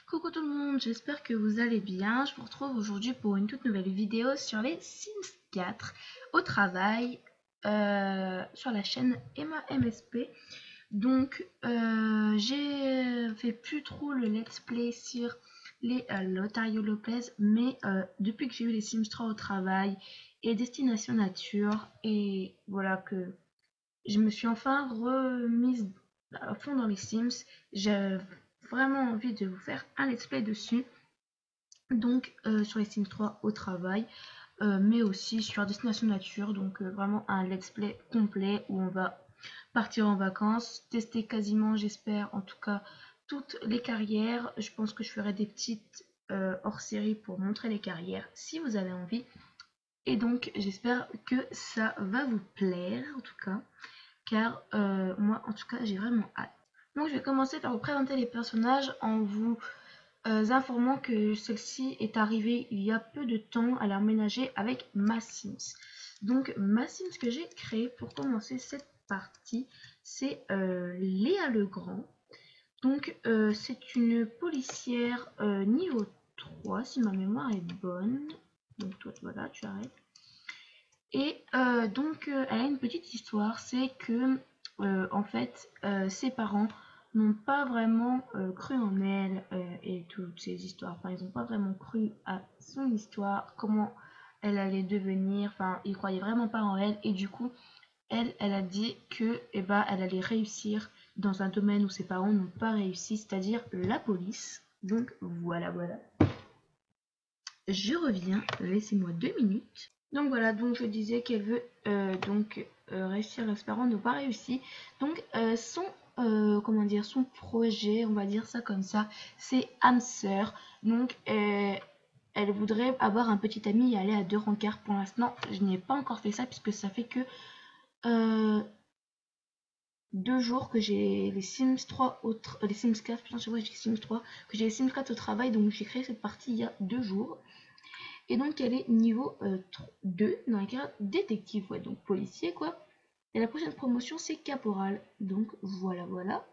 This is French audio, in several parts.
Coucou tout le monde, j'espère que vous allez bien. Je vous retrouve aujourd'hui pour une toute nouvelle vidéo sur les Sims 4 au travail sur la chaîne Emma MSP. Donc j'ai fait plus trop le let's play sur les Lotario Lopez, mais depuis que j'ai eu les Sims 3 au travail et Destination Nature, et voilà que je me suis enfin remise à fond dans les Sims. J'ai vraiment envie de vous faire un let's play dessus. Donc sur les Sims 3 au travail, mais aussi sur Destination Nature. Donc vraiment un let's play complet où on va partir en vacances, tester quasiment, j'espère en tout cas, toutes les carrières. Je pense que je ferai des petites hors-série pour montrer les carrières si vous avez envie. Et donc j'espère que ça va vous plaire en tout cas, car moi en tout cas j'ai vraiment hâte. Donc je vais commencer par vous présenter les personnages en vous informant que celle-ci est arrivée il y a peu de temps à l'emménager avec ma Sims. Donc ma Sims que j'ai créée pour commencer cette partie, c'est Léa Legrand. Donc c'est une policière niveau 3 si ma mémoire est bonne. Donc toi voilà, tu arrêtes. Et donc elle a une petite histoire, c'est que en fait ses parents n'ont pas vraiment cru en elle et toutes ces histoires. Enfin, ils n'ont pas vraiment cru à son histoire, comment elle allait devenir. Enfin, ils croyaient vraiment pas en elle. Et du coup, elle a dit que, elle allait réussir dans un domaine où ses parents n'ont pas réussi, c'est-à-dire la police. Donc voilà, voilà. Je reviens, laissez-moi 2 minutes. Donc voilà, donc je disais qu'elle veut réussir, ses parents n'ont pas réussi. Donc comment dire, son projet, on va dire ça comme ça, c'est âme sœur. Donc elle voudrait avoir un petit ami et aller à 2 rencarts. Pour l'instant, je n'ai pas encore fait ça puisque ça fait que 2 jours que j'ai les Sims 3 les Sims 4, putain, je vois j'ai Sims 3, que j'ai les Sims 4 au travail, donc j'ai créé cette partie il y a 2 jours. Et donc elle est niveau 2 dans la carte détective, ouais, donc policier quoi. Et la prochaine promotion c'est caporal, donc voilà voilà.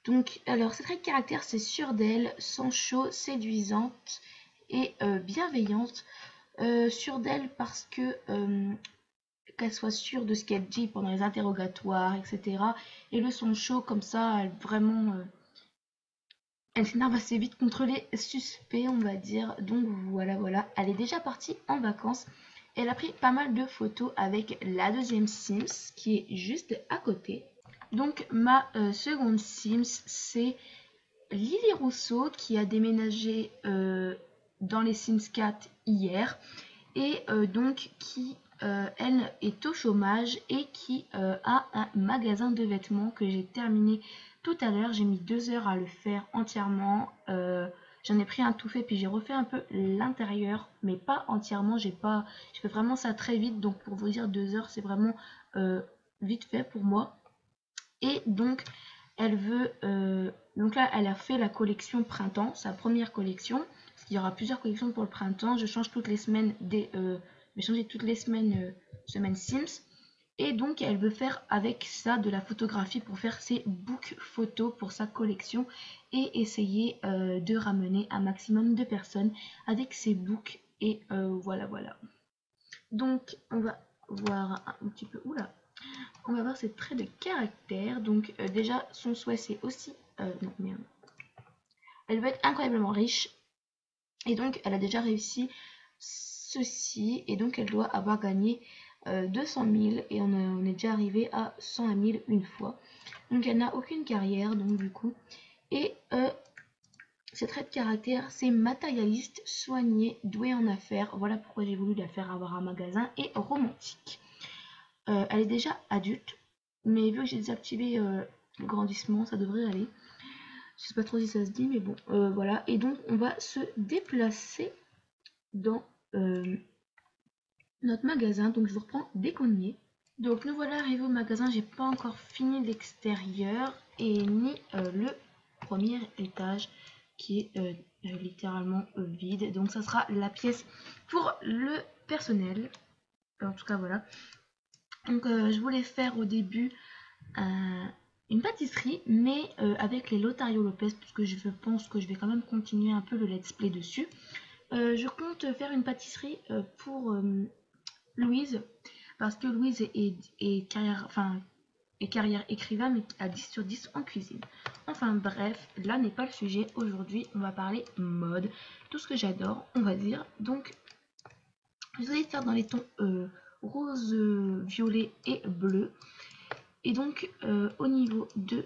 Donc alors ses traits de caractère c'est sûr d'elle, sans chaud, séduisante et bienveillante. Sûre d'elle parce que qu'elle soit sûre de ce qu'elle dit pendant les interrogatoires, etc. Et le son chaud comme ça, elle vraiment elle s'énerve assez vite contre les suspects, on va dire. Donc voilà, voilà. Elle est déjà partie en vacances. Elle a pris pas mal de photos avec la deuxième Sims qui est juste à côté. Donc ma seconde Sims, c'est Lily Rousseau qui a déménagé dans les Sims 4 hier. Et donc qui, elle, est au chômage et qui a un magasin de vêtements que j'ai terminé tout à l'heure. J'ai mis 2 heures à le faire entièrement. J'en ai pris un tout fait puis j'ai refait un peu l'intérieur, mais pas entièrement. Je fais vraiment ça très vite, donc pour vous dire 2 heures c'est vraiment vite fait pour moi. Et donc elle veut donc là elle a fait la collection printemps, sa première collection. Il y aura plusieurs collections pour le printemps. Je change toutes les semaines je vais changer toutes les semaines semaine Sims. Et donc elle veut faire avec ça de la photographie pour faire ses books photos pour sa collection et essayer de ramener un maximum de personnes avec ses books. Et voilà voilà. Donc on va voir un petit peu. Oula, on va voir ses traits de caractère. Donc déjà son souhait c'est aussi non merde. Elle veut être incroyablement riche. Et donc elle a déjà réussi ceci. Et donc elle doit avoir gagné 200 000. Et on est déjà arrivé à 101 000 une fois. Donc elle n'a aucune carrière. Donc du coup. Et ses traits de caractère, c'est matérialiste, soigné, doué en affaires. Voilà pourquoi j'ai voulu la faire avoir un magasin. Et romantique. Elle est déjà adulte. Mais vu que j'ai désactivé le grandissement, ça devrait aller. Je sais pas trop si ça se dit, mais bon, voilà. Et donc, on va se déplacer dans notre magasin. Donc, je vous reprends dès qu'on y est. Donc, nous voilà arrivés au magasin. J'ai pas encore fini l'extérieur et ni le premier étage qui est littéralement vide. Donc, ça sera la pièce pour le personnel. En tout cas, voilà. Donc, je voulais faire au début une pâtisserie, mais avec les Lotario Lopez, puisque je pense que je vais quand même continuer un peu le let's play dessus. Je compte faire une pâtisserie pour Louise, parce que Louise est carrière écrivain, mais à 10 sur 10 en cuisine. Enfin bref, là n'est pas le sujet. Aujourd'hui, on va parler mode, tout ce que j'adore, on va dire. Donc, je vais faire dans les tons rose, violet et bleu. Et donc, au niveau de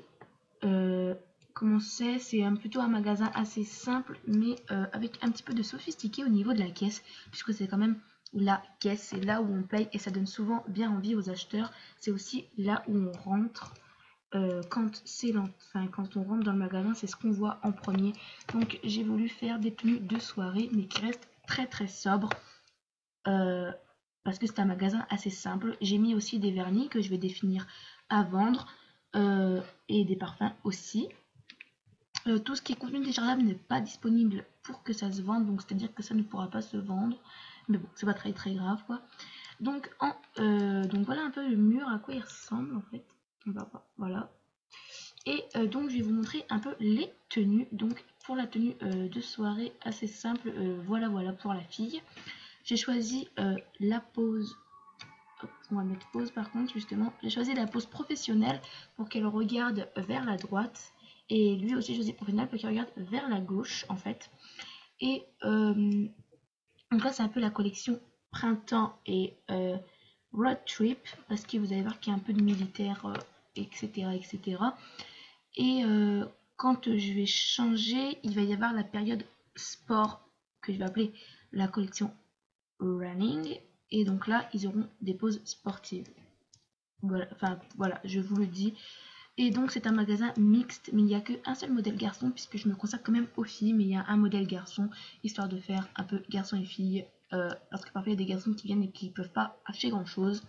comment c'est plutôt un magasin assez simple, mais avec un petit peu de sophistiqué au niveau de la caisse, puisque c'est quand même la caisse, c'est là où on paye et ça donne souvent bien envie aux acheteurs. C'est aussi là où on rentre. Quand on rentre dans le magasin, c'est ce qu'on voit en premier. Donc j'ai voulu faire des tenues de soirée, mais qui restent très très sobres. Parce que c'est un magasin assez simple. J'ai mis aussi des vernis que je vais définir à vendre. Et des parfums aussi. Tout ce qui est contenu téléchargeable n'est pas disponible pour que ça se vende, donc c'est-à-dire que ça ne pourra pas se vendre. Mais bon, c'est pas très très grave quoi. Donc, donc voilà un peu le mur, à quoi il ressemble en fait. Voilà. Et donc je vais vous montrer un peu les tenues. Donc pour la tenue de soirée assez simple, voilà pour la fille. J'ai choisi la pose. Hop, on va mettre pause par contre justement. J'ai choisi la pose professionnelle pour qu'elle regarde vers la droite. Et lui aussi choisi professionnel pour qu'il regarde vers la gauche en fait. Et donc là c'est un peu la collection printemps et road trip. Parce que vous allez voir qu'il y a un peu de militaire, etc. etc. Et quand je vais changer, il va y avoir la période sport que je vais appeler la collection running. Et donc là, ils auront des poses sportives. Voilà, je vous le dis. Et donc c'est un magasin mixte, mais il n'y a qu'un seul modèle garçon, puisque je me consacre quand même aux filles, mais il y a un modèle garçon, histoire de faire un peu garçon et fille, parce que parfois il y a des garçons qui viennent et qui ne peuvent pas acheter grand chose.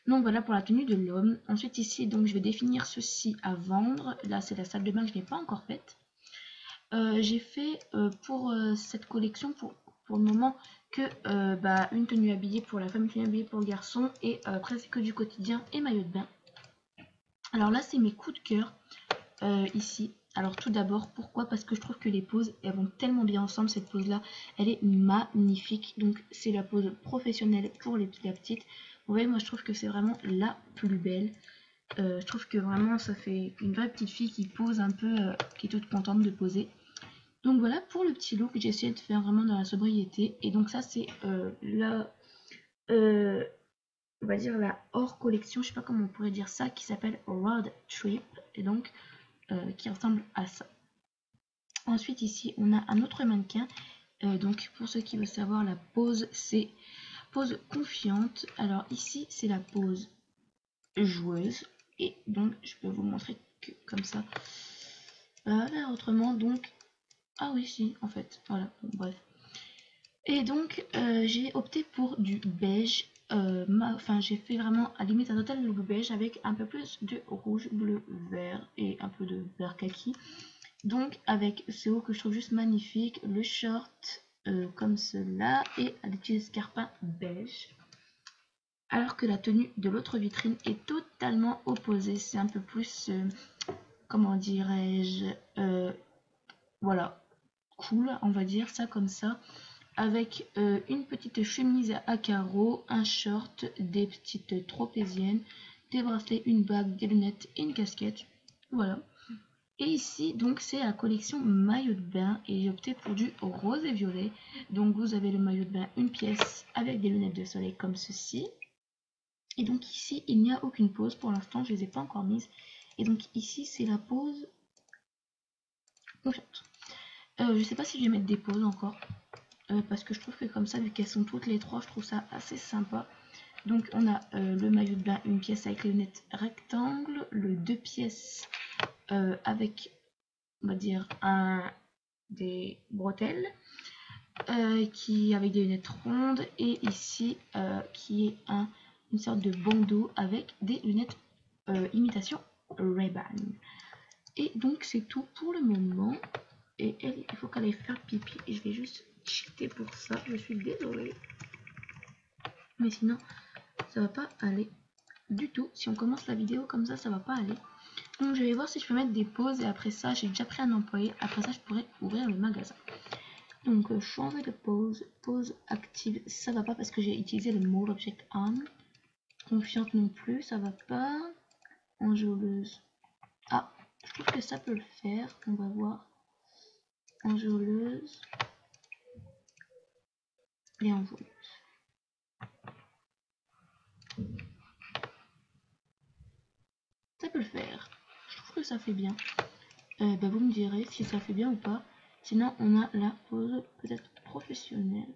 Donc voilà pour la tenue de l'homme. Ensuite ici, donc je vais définir ceci à vendre. Là c'est la salle de bain que je n'ai pas encore faite. J'ai fait pour cette collection, pour le moment, que une tenue habillée pour la femme, une tenue habillée pour le garçon, et presque que du quotidien et maillot de bain. Alors là c'est mes coups de cœur ici. Alors tout d'abord, pourquoi? Parce que je trouve que les poses, elles vont tellement bien ensemble. Cette pose là, elle est magnifique. Donc c'est la pose professionnelle pour la petite. Vous voyez, moi je trouve que c'est vraiment la plus belle. Je trouve que vraiment ça fait une vraie petite fille qui pose un peu, qui est toute contente de poser. Donc voilà pour le petit look, j'ai essayé de faire vraiment dans la sobriété. Et donc ça c'est on va dire la hors collection, je sais pas comment on pourrait dire ça, qui s'appelle Road Trip. Et donc qui ressemble à ça. Ensuite ici on a un autre mannequin. Donc pour ceux qui veulent savoir, la pose c'est pose confiante. Alors ici c'est la pose joueuse. Et donc je peux vous montrer que comme ça. Voilà, autrement donc. Ah oui si en fait. Voilà, bon, bref. Et donc j'ai opté pour du beige. J'ai fait vraiment à limite un total look beige avec un peu plus de rouge, bleu, vert et un peu de vert kaki. Donc avec ce haut que je trouve juste magnifique, le short comme cela et des petits escarpins beige. Alors que la tenue de l'autre vitrine est totalement opposée. C'est un peu plus, comment dirais-je, voilà, cool, on va dire ça comme ça. Avec une petite chemise à carreaux, un short, des petites tropéziennes, des bracelets, une bague, des lunettes et une casquette. Voilà. Et ici, donc, c'est la collection maillot de bain et j'ai opté pour du rose et violet. Donc, vous avez le maillot de bain, une pièce avec des lunettes de soleil comme ceci. Et donc, ici, il n'y a aucune pause. Pour l'instant, je ne les ai pas encore mises. Et donc, ici, c'est la pause confiante. Je ne sais pas si je vais mettre des pauses encore. Parce que je trouve que comme ça, vu qu'elles sont toutes les trois, je trouve ça assez sympa. Donc, on a le maillot de bain, une pièce avec les lunettes rectangle, le 2 pièces avec, on va dire, des bretelles avec des lunettes rondes et ici qui est une sorte de bandeau avec des lunettes imitation Ray-Ban. Et donc c'est tout pour le moment. Et elle, il faut qu'elle aille faire pipi et je vais juste cheater pour ça. Je suis désolée, mais sinon ça va pas aller du tout. Si on commence la vidéo comme ça va pas aller. Donc je vais voir si je peux mettre des pauses et après ça j'ai déjà pris un employé. Après ça je pourrais ouvrir le magasin. Donc changer de pause, pause active, ça va pas parce que j'ai utilisé le mode object on. Confiante non plus, ça va pas. Enjôleuse. Ah, je trouve que ça peut le faire. On va voir. Enjôleuse. Et enjôleuse. Ça peut le faire. Je trouve que ça fait bien. Bah, vous me direz si ça fait bien ou pas. Sinon, on a la pause peut-être professionnelle.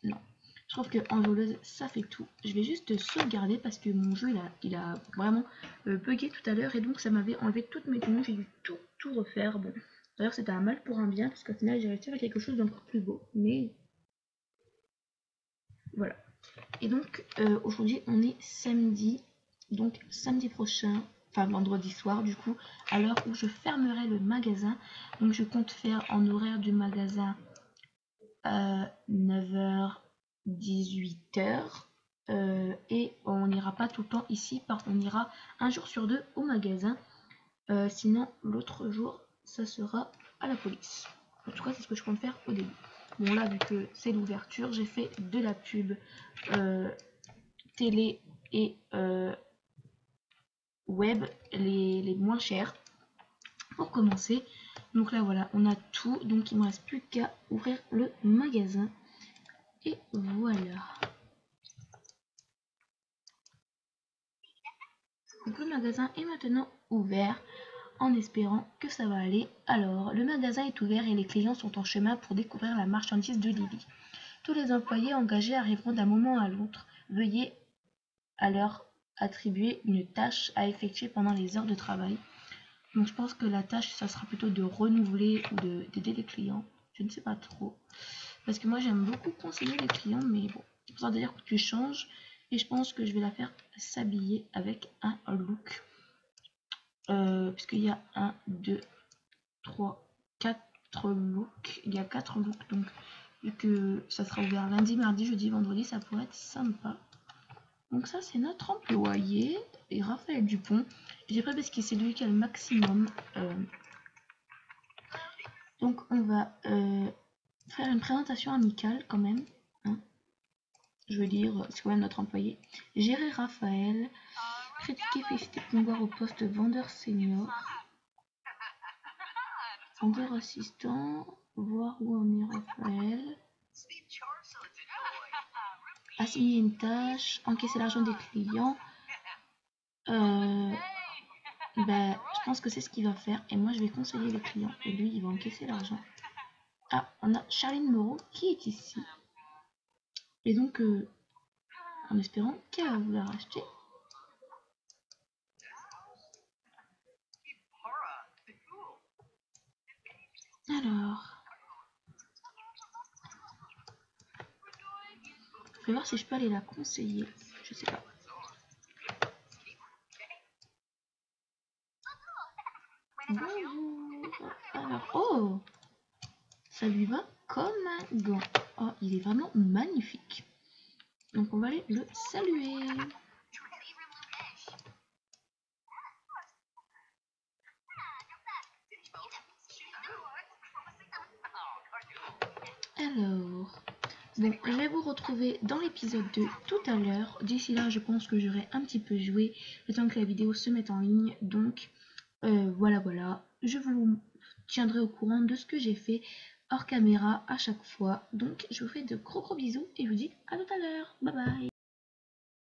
Non. Je trouve que enjôleuse, ça fait tout. Je vais juste sauvegarder parce que mon jeu, il a vraiment bugué tout à l'heure. Et donc, ça m'avait enlevé toutes mes tenues. J'ai dû tout refaire. Bon, d'ailleurs, c'était un mal pour un bien. Parce qu'au final, j'ai réussi à faire quelque chose d'encore plus beau. Mais voilà. Et donc, aujourd'hui, on est samedi. Donc, samedi prochain, enfin vendredi soir du coup, à l'heure où je fermerai le magasin. Donc je compte faire en horaire du magasin 9h, 18h. Et on n'ira pas tout le temps ici, on ira un jour sur deux au magasin. Sinon, l'autre jour, ça sera à la police. En tout cas, c'est ce que je compte faire au début. Bon, là, vu que c'est l'ouverture, j'ai fait de la pub télé et web, les moins chers pour commencer. Donc là voilà, on a tout, donc il ne me reste plus qu'à ouvrir le magasin et voilà. Donc le magasin est maintenant ouvert en espérant que ça va aller. Alors le magasin est ouvert et les clients sont en chemin pour découvrir la marchandise de Lily. Tous les employés engagés arriveront d'un moment à l'autre. Veuillez à leur attribuer une tâche à effectuer pendant les heures de travail. Donc je pense que la tâche, ça sera plutôt de renouveler ou d'aider les clients. Je ne sais pas trop. Parce que moi, j'aime beaucoup conseiller les clients, mais bon, c'est pour ça dire que tu changes. Et je pense que je vais la faire s'habiller avec un look. Puisqu'il y a 1, 2, 3, 4 looks. Il y a 4 looks. Donc, vu que ça sera ouvert lundi, mardi, jeudi, vendredi, ça pourrait être sympa. Donc ça, c'est notre employé. Et Raphaël Dupont. J'ai pris parce que c'est lui qui a le maximum. Donc on va faire une présentation amicale quand même. Hein. Je veux dire, c'est quand même notre employé. Gérer Raphaël. Critiquer, féliciter, promouvoir au poste vendeur senior. Vendeur assistant. Voir où en est Raphaël. Assigner une tâche. Encaisser l'argent des clients. Bah, je pense que c'est ce qu'il va faire. Et moi, je vais conseiller les clients. Et lui, il va encaisser l'argent. Ah, on a Charline Moreau qui est ici. Et donc, en espérant qu'elle va vouloir acheter. Alors, je vais voir si je peux aller la conseiller. Je sais pas. Bonjour. Alors, oh, ça lui va comme un gant. Oh, il est vraiment magnifique. Donc, on va aller le saluer. Alors, bon, je vais vous retrouver dans l'épisode 2 tout à l'heure. D'ici là, je pense que j'aurai un petit peu joué le temps que la vidéo se mette en ligne. Donc, voilà. Je vous tiendrai au courant de ce que j'ai fait hors caméra à chaque fois. Donc, je vous fais de gros bisous et je vous dis à tout à l'heure. Bye bye.